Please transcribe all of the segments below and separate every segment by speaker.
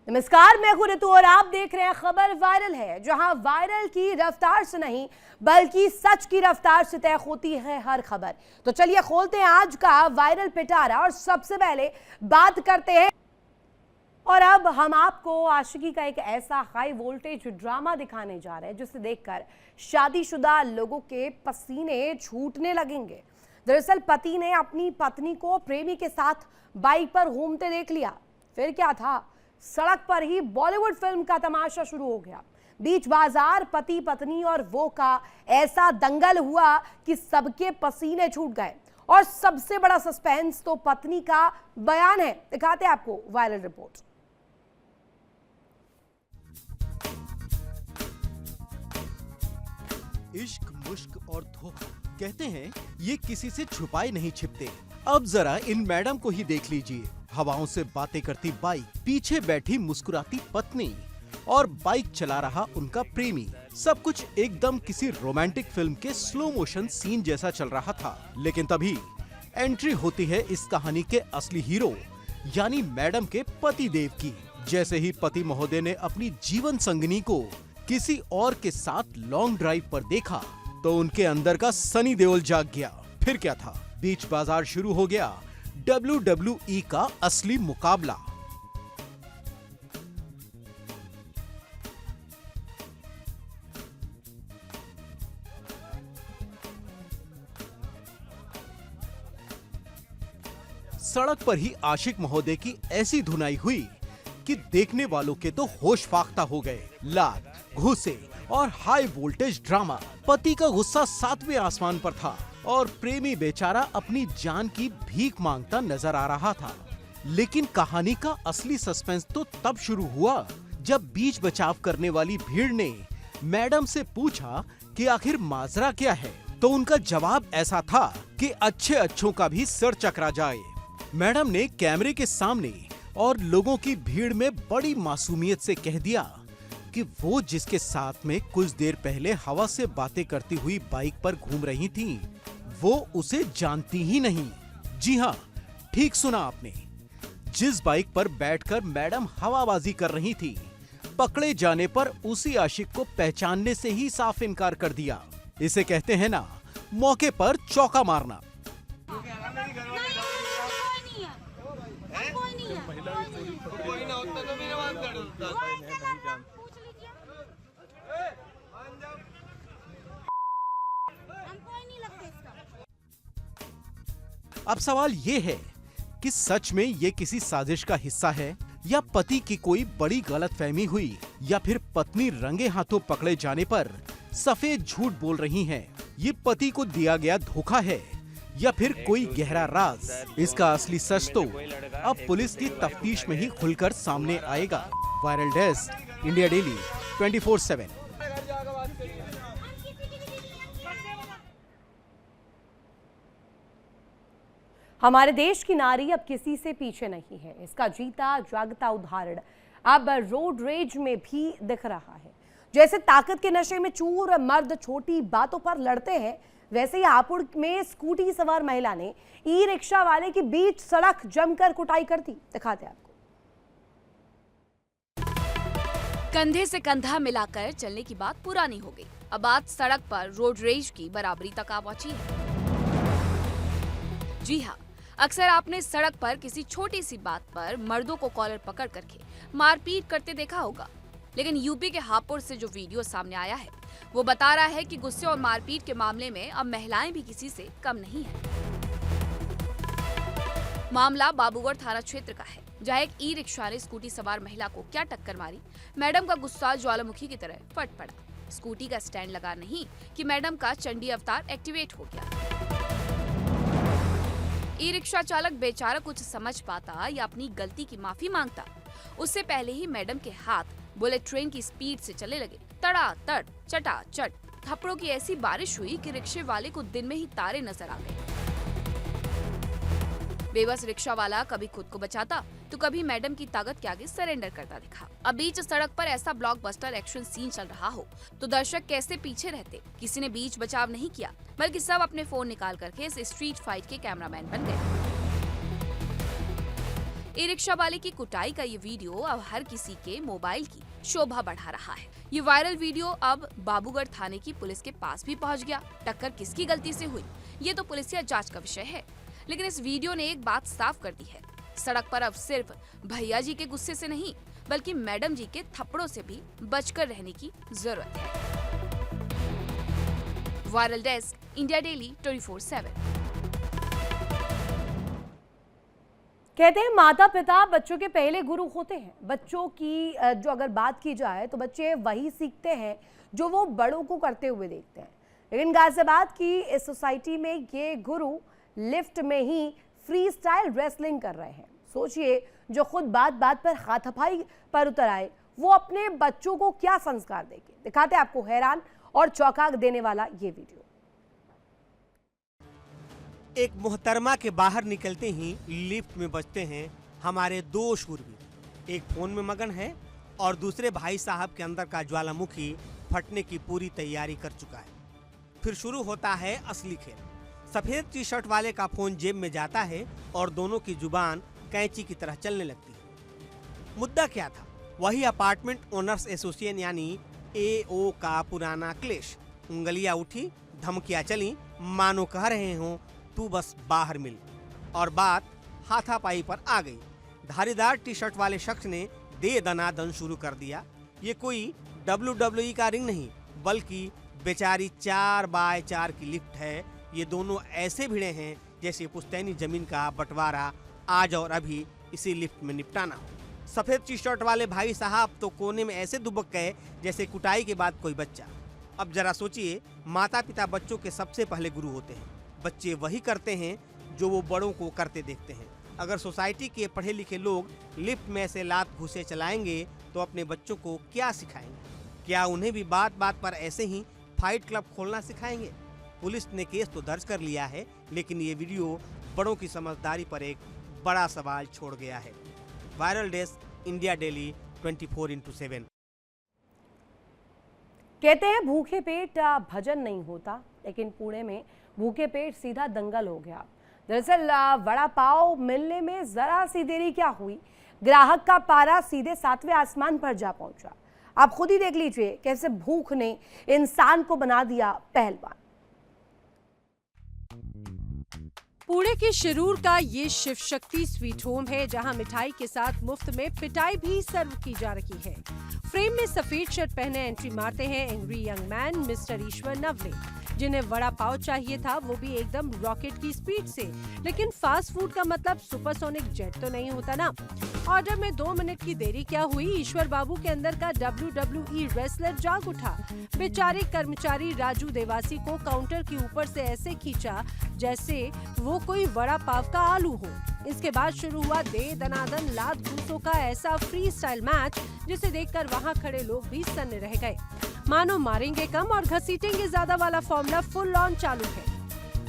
Speaker 1: नमस्कार, मैं हूं ऋतु और आप देख रहे हैं खबर वायरल है, जहां वायरल की रफ्तार से नहीं बल्कि सच की रफ्तार से तय होती है हर खबर। तो चलिए खोलते हैं आज का वायरल पिटारा और सबसे पहले बात करते हैं। और अब हम आपको आशिकी का एक ऐसा हाई वोल्टेज ड्रामा दिखाने जा रहे हैं जिसे देखकर शादीशुदा लोगों के पसीने छूटने लगेंगे। दरअसल पति ने अपनी पत्नी को प्रेमी के साथ बाइक पर घूमते देख लिया। फिर क्या था, सड़क पर ही बॉलीवुड फिल्म का तमाशा शुरू हो गया। बीच बाजार पति पत्नी और वो का ऐसा दंगल हुआ कि सबके पसीने छूट गए। और सबसे बड़ा सस्पेंस तो पत्नी का बयान है, दिखाते हैं आपको वायरल रिपोर्ट।
Speaker 2: इश्क, मुश्क और धोखा, कहते हैं ये किसी से छुपाए नहीं छिपते। अब जरा इन मैडम को ही देख लीजिए। हवाओं से बातें करती बाइक, पीछे बैठी मुस्कुराती पत्नी और बाइक चला रहा उनका प्रेमी। सब कुछ एकदम किसी रोमांटिक फिल्म के स्लो मोशन सीन जैसा चल रहा था। लेकिन तभी एंट्री होती है इस कहानी के असली हीरो यानी मैडम के पति देव की। जैसे ही पति महोदय ने अपनी जीवन संगिनी को किसी और के साथ लॉन्ग ड्राइव पर देखा तो उनके अंदर का सनी देओल जाग गया। फिर क्या था, बीच बाजार शुरू हो गया WWE का असली मुकाबला। सड़क पर ही आशिक महोदय की ऐसी धुनाई हुई कि देखने वालों के तो होश फाख्ता हो गए। लात, घूंसे और हाई वोल्टेज ड्रामा। पति का गुस्सा 7वें आसमान पर था और प्रेमी बेचारा अपनी जान की भीख मांगता नजर आ रहा था। लेकिन कहानी का असली सस्पेंस तो तब शुरू हुआ जब बीच बचाव करने वाली भीड़ ने मैडम से पूछा कि आखिर माजरा क्या है। तो उनका जवाब ऐसा था कि अच्छे अच्छों का भी सर चकरा जाए। मैडम ने कैमरे के सामने और लोगों की भीड़ में बड़ी मासूमियत से कह दिया कि वो जिसके साथ में कुछ देर पहले हवा से बातें करती हुई बाइक पर घूम रही थीं, वो उसे जानती ही नहीं। जी हाँ, ठीक सुना आपने। जिस बाइक पर बैठकर मैडम हवाबाजी कर रही थी, पकड़े जाने पर उसी आशिक को पहचानने से ही साफ इनकार कर दिया। इसे कहते हैं ना, मौके पर चौका मारना। अब सवाल ये है कि सच में ये किसी साजिश का हिस्सा है या पति की कोई बड़ी गलतफहमी हुई, या फिर पत्नी रंगे हाथों पकड़े जाने पर सफेद झूठ बोल रही हैं। ये पति को दिया गया धोखा है या फिर कोई गहरा राज। इसका असली सच तो अब पुलिस की तफ्तीश में ही खुलकर सामने आएगा। Viral desk, India daily 24/7।
Speaker 1: हमारे देश की नारी अब किसी से पीछे नहीं है। इसका जीता जागता उदाहरण अब रोड रेज में भी दिख रहा है। जैसे ताकत के नशे में चूर मर्द छोटी बातों पर लड़ते हैं, वैसे ही हापुड़ में स्कूटी सवार महिला ने ई रिक्शा वाले की बीच सड़क जमकर कुटाई कर दी। दिखाते हैं आपको।
Speaker 3: कंधे से कंधा मिलाकर चलने की बात पुरानी हो गई। अब बात सड़क पर रोड रेज की बराबरी तक आ पहुंची है। जी हाँ, अक्सर आपने सड़क पर किसी छोटी सी बात पर मर्दों को कॉलर पकड़ करके मारपीट करते देखा होगा। लेकिन यूपी के हापुड़ से जो वीडियो सामने आया है, वो बता रहा है कि गुस्से और मारपीट के मामले में अब महिलाएं भी किसी से कम नहीं हैं। मामला बाबूगढ़ थाना क्षेत्र का है, जहां एक ई रिक्शा ने स्कूटी सवार महिला को क्या टक्कर मारी। मैडम का गुस्सा ज्वालामुखी की तरह फट पड़ा। स्कूटी का स्टैंड लगा नहीं कि मैडम का चंडी अवतार एक्टिवेट हो गया। ई रिक्शा चालक बेचारा कुछ समझ पाता या अपनी गलती की माफी मांगता, उससे पहले ही मैडम के हाथ बुलेट ट्रेन की स्पीड से चले लगे। तड़ातड़, चटाचट थप्पड़ों की ऐसी बारिश हुई कि रिक्शे वाले को दिन में ही तारे नजर आ गए। बेबस रिक्शा वाला कभी खुद को बचाता तो कभी मैडम की ताकत के आगे सरेंडर करता दिखा। अब बीच सड़क पर ऐसा ब्लॉकबस्टर एक्शन सीन चल रहा हो तो दर्शक कैसे पीछे रहते। किसी ने बीच बचाव नहीं किया, बल्कि सब अपने फोन निकाल करके इस स्ट्रीट फाइट के कैमरामैन बन गए। ई रिक्शा वाले की कुटाई का ये वीडियो अब हर किसी के मोबाइल की शोभा बढ़ा रहा है। ये वायरल वीडियो अब बाबूगढ़ थाने की पुलिस के पास भी पहुंच गया। टक्कर किसकी गलती से हुई, ये तो पुलिसिया जांच का विषय है, लेकिन इस वीडियो ने एक बात साफ कर दी है, सड़क पर अब सिर्फ भैया जी के गुस्से से नहीं, बल्कि मैडम जी के थप्पड़ों से भी बचकर रहने की जरूरत है। Viral desk, India daily 24/7।
Speaker 1: कहते हैं माता पिता बच्चों के पहले गुरु होते हैं। बच्चों की जो अगर बात की जाए तो बच्चे वही सीखते हैं जो वो बड़ों को करते हुए देखते हैं। लेकिन गाजियाबाद की इस सोसाइटी में ये गुरु लिफ्ट में ही फ्री स्टाइल रेसलिंग कर रहे हैं। सोचिए, जो खुद बात बात पर हाथापाई पर उतर आए, वो अपने बच्चों को क्या संस्कार देंगे। दिखाते हैं आपको हैरान और चौंका देने वाला ये वीडियो।
Speaker 4: एक मोहतरमा के बाहर निकलते ही लिफ्ट में बजते हैं हमारे दो शूरवीर। एक फोन में मगन है और दूसरे भाई साहब के अंदर का ज्वालामुखी फटने की पूरी तैयारी कर चुका है। फिर शुरू होता है असली खेल। सफेद टी शर्ट वाले का फोन जेब में जाता है और दोनों की जुबान कैंची की तरह चलने लगती है। मुद्दा क्या था? वही अपार्टमेंट ओनर्स एसोसिएशन यानी AO का पुराना क्लेश। उंगलियां उठी, धमकियां चली, मानो कह रहे हों तू बस बाहर मिल, और बात हाथापाई पर आ गई। धारीदार टी शर्ट वाले शख्स ने दे दनादन शुरू कर दिया। ये कोई WWE का रिंग नहीं, बल्कि बेचारी 4x4 की लिफ्ट है। ये दोनों ऐसे भिड़े हैं जैसे पुश्तैनी जमीन का बंटवारा आज और अभी इसी लिफ्ट में निपटाना हो। सफेद टी शर्ट वाले भाई साहब तो कोने में ऐसे दुबक गए जैसे कुटाई के बाद कोई बच्चा। अब जरा सोचिए, माता पिता बच्चों के सबसे पहले गुरु होते हैं। बच्चे वही करते हैं जो वो बड़ों को करते देखते हैं। अगर सोसाइटी के पढ़े लिखे लोग लिफ्ट में ऐसे लात घुसे चलाएंगे तो अपने बच्चों को क्या सिखाएंगे? क्या उन्हें भी बात बात पर ऐसे ही फाइट क्लब खोलना सिखाएंगे? पुलिस ने केस तो दर्ज कर लिया है, लेकिन ये वीडियो बड़ों की समझदारी पर एक बड़ा सवाल छोड़ गया है। Viral desk, India daily 24/7।
Speaker 1: कहते हैं भूखे पेट भजन नहीं होता, लेकिन पुणे में भूखे पेट सीधा दंगल हो गया। दरअसल वड़ा पाव मिलने में जरा सी देरी क्या हुई, ग्राहक का पारा सीधे 7वें आसमान पर जा पहुंचा। आप खुद ही देख लीजिए कैसे भूख ने इंसान को बना दिया पहलवान।
Speaker 5: पुणे के शिरूर का ये शिव शक्ति स्वीट होम है, जहां मिठाई के साथ मुफ्त में पिटाई भी सर्व की जा रही है। फ्रेम में सफेद शर्ट पहने एंट्री मारते हैं एंग्री यंग मैन मिस्टर ईश्वर नवले, जिन्हें वड़ा पाव चाहिए था, वो भी एकदम रॉकेट की स्पीड से। लेकिन फास्ट फूड का मतलब सुपरसोनिक जेट तो नहीं होता ना। ऑर्डर में 2 मिनट की देरी क्या हुई, ईश्वर बाबू के अंदर का WWE रेसलर जाग उठा। बेचारे कर्मचारी राजू देवासी को काउंटर के ऊपर से ऐसे खींचा जैसे वो कोई वड़ा पाव का आलू हो। इसके बाद शुरू हुआ दे दनादन लात घूसों का ऐसा फ्री स्टाइल मैच, जिसे देखकर वहां खड़े लोग भी सन्न रह गए। मानो मारेंगे कम और घसीटेंगे ज्यादा वाला फॉर्मूला फुल ऑन चालू है।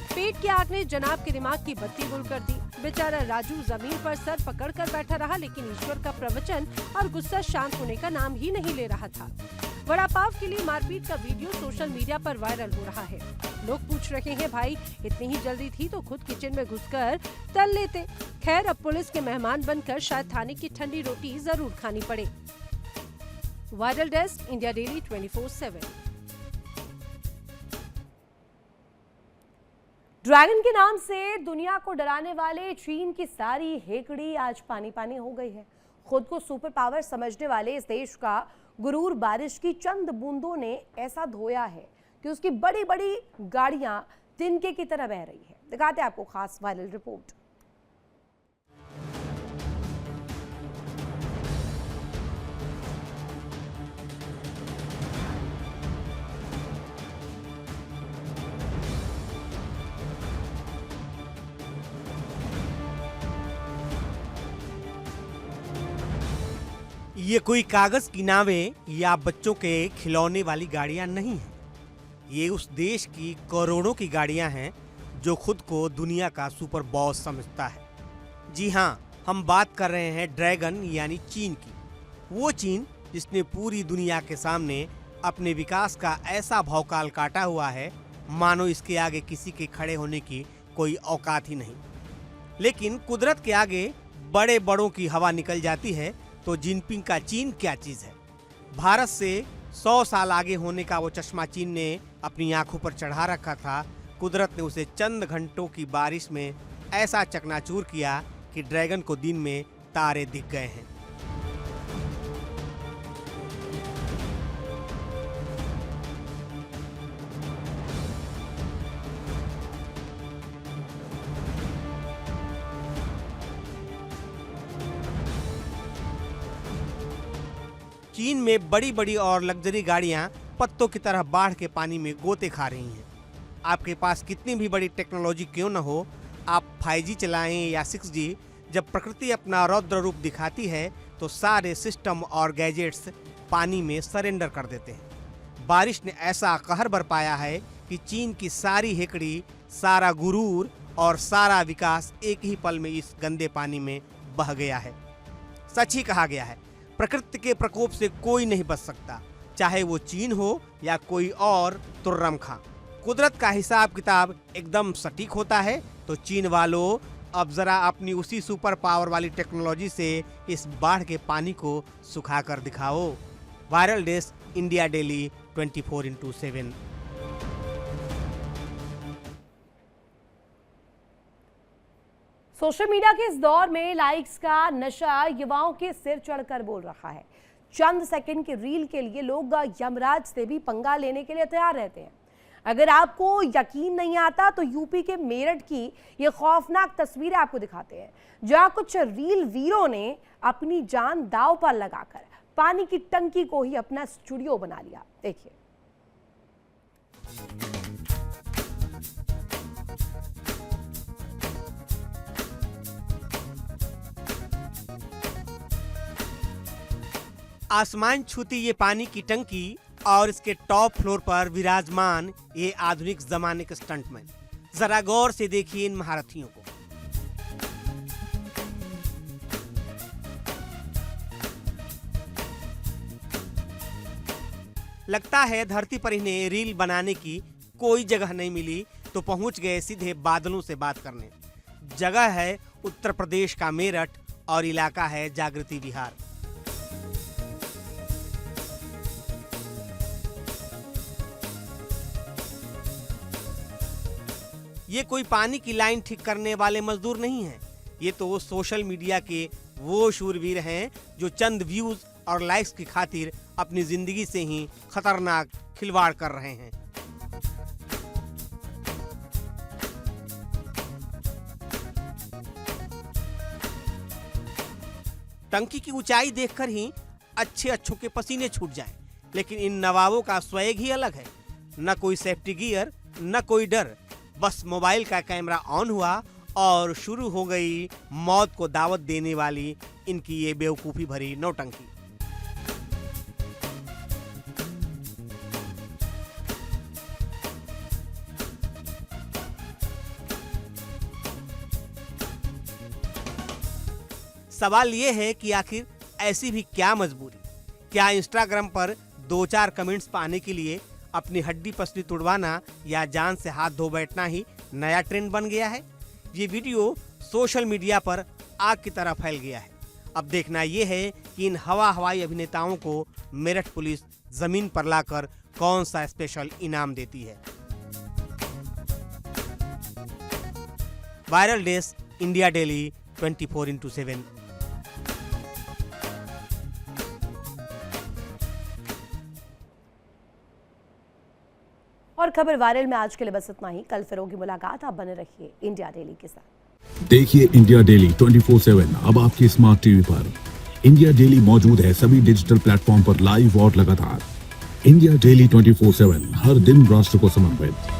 Speaker 5: पेट की आग ने जनाब के दिमाग की बत्ती गुल कर दी। बेचारा राजू जमीन पर सर पकड़कर बैठा रहा, लेकिन ईश्वर का प्रवचन और गुस्सा शांत होने का नाम ही नहीं ले रहा था। वड़ा पाव के लिए मारपीट का वीडियो सोशल मीडिया पर वायरल हो रहा है। लोग पूछ रहे हैं, भाई इतनी ही जल्दी थी तो खुद किचन में घुसकर तल लेते। खैर, अब पुलिस के मेहमान बनकर शायद थाने की ठंडी रोटी जरूर खानी पड़े। Viral desk, India daily 24/7।
Speaker 1: Dragon के नाम से दुनिया को डराने वाले चीन की सारी हेकड़ी आज पानी पानी हो गई है। खुद को सुपर पावर समझने वाले इस देश का गुरूर बारिश की चंद बूंदों ने ऐसा धोया है कि उसकी बड़ी बड़ी गाड़ियां तिनके की तरह बह रही है। दिखाते हैं आपको खास वायरल रिपोर्ट।
Speaker 4: ये कोई कागज की नावें या बच्चों के खिलौने वाली गाड़ियां नहीं हैं। ये उस देश की करोड़ों की गाड़ियां हैं जो खुद को दुनिया का सुपर बॉस समझता है। जी हाँ, हम बात कर रहे हैं ड्रैगन यानी चीन की। वो चीन जिसने पूरी दुनिया के सामने अपने विकास का ऐसा भौकाल काटा हुआ है, मानो इसके आगे किसी के खड़े होने की कोई औकात ही नहीं। लेकिन कुदरत के आगे बड़े बड़ों की हवा निकल जाती है तो जिनपिंग का चीन क्या चीज है। भारत से 100 साल आगे होने का वो चश्मा चीन ने अपनी आंखों पर चढ़ा रखा था। कुदरत ने उसे चंद घंटों की बारिश में ऐसा चकनाचूर किया कि ड्रैगन को दिन में तारे दिख गए हैं। चीन में बड़ी बड़ी और लग्जरी गाड़ियां पत्तों की तरह बाढ़ के पानी में गोते खा रही हैं। आपके पास कितनी भी बड़ी टेक्नोलॉजी क्यों न हो, आप 5G चलाएं या 6G, जब प्रकृति अपना रौद्र रूप दिखाती है तो सारे सिस्टम और गैजेट्स पानी में सरेंडर कर देते हैं। बारिश ने ऐसा कहर बरपाया है कि चीन की सारी हेकड़ी, सारा गुरूर और सारा विकास एक ही पल में इस गंदे पानी में बह गया है। सच ही कहा गया है, प्रकृति के प्रकोप से कोई नहीं बच सकता, चाहे वो चीन हो या कोई और तुर्रम खां। कुदरत का हिसाब किताब एकदम सटीक होता है। तो चीन वालों, अब जरा अपनी उसी सुपर पावर वाली टेक्नोलॉजी से इस बाढ़ के पानी को सुखा कर दिखाओ। Viral desk, India daily 24/7।
Speaker 1: Social media के इस दौर में लाइक्स का नशा युवाओं के सिर चढ़कर बोल रहा है। चंद सेकंड की रील के लिए लोग यमराज से भी पंगा लेने के लिए तैयार रहते हैं। अगर आपको यकीन नहीं आता तो यूपी के मेरठ की ये खौफनाक तस्वीरें आपको दिखाते हैं, जहां कुछ रील वीरों ने अपनी जान दांव पर लगाकर पानी की टंकी को ही अपना स्टूडियो बना लिया। देखिए।
Speaker 4: आसमान छूती ये पानी की टंकी और इसके टॉप फ्लोर पर विराजमान ये आधुनिक जमाने के स्टंटमैन, जरा गौर से देखिए इन महारथियों को। लगता है धरती पर इन्हें रील बनाने की कोई जगह नहीं मिली तो पहुंच गए सीधे बादलों से बात करने। जगह है उत्तर प्रदेश का मेरठ और इलाका है जागृति विहार। ये कोई पानी की लाइन ठीक करने वाले मजदूर नहीं हैं। ये तो सोशल मीडिया के वो शूरवीर हैं जो चंद व्यूज और लाइक्स की खातिर अपनी जिंदगी से ही खतरनाक खिलवाड़ कर रहे हैं। टंकी की ऊंचाई देखकर ही अच्छों के पसीने छूट जाएं, लेकिन इन नवाबों का स्वैग ही अलग है। न कोई सेफ्टी गियर, न कोई डर, बस मोबाइल का कैमरा ऑन हुआ और शुरू हो गई मौत को दावत देने वाली इनकी ये बेवकूफी भरी नौटंकी। सवाल ये है कि आखिर ऐसी भी क्या मजबूरी? क्या इंस्टाग्राम पर 2-4 कमेंट्स पाने के लिए अपनी हड्डी पसली तुड़वाना या जान से हाथ धो बैठना ही नया ट्रेंड बन गया है? ये वीडियो सोशल मीडिया पर आग की तरह फैल गया है। अब देखना ये है कि इन हवाई अभिनेताओं को मेरठ पुलिस जमीन पर लाकर कौन सा स्पेशल इनाम देती है। Viral desk, India daily 24/7।
Speaker 1: और खबर वायरल में आज के लिए बस इतना ही। कल फिर होगी मुलाकात। आप बने रहिए इंडिया डेली के साथ।
Speaker 6: देखिए इंडिया डेली 24/7 अब आपकी स्मार्ट टीवी पर। इंडिया डेली मौजूद है सभी डिजिटल प्लेटफॉर्म पर लाइव और लगातार। इंडिया डेली 24/7 हर दिन राष्ट्र को समर्पित।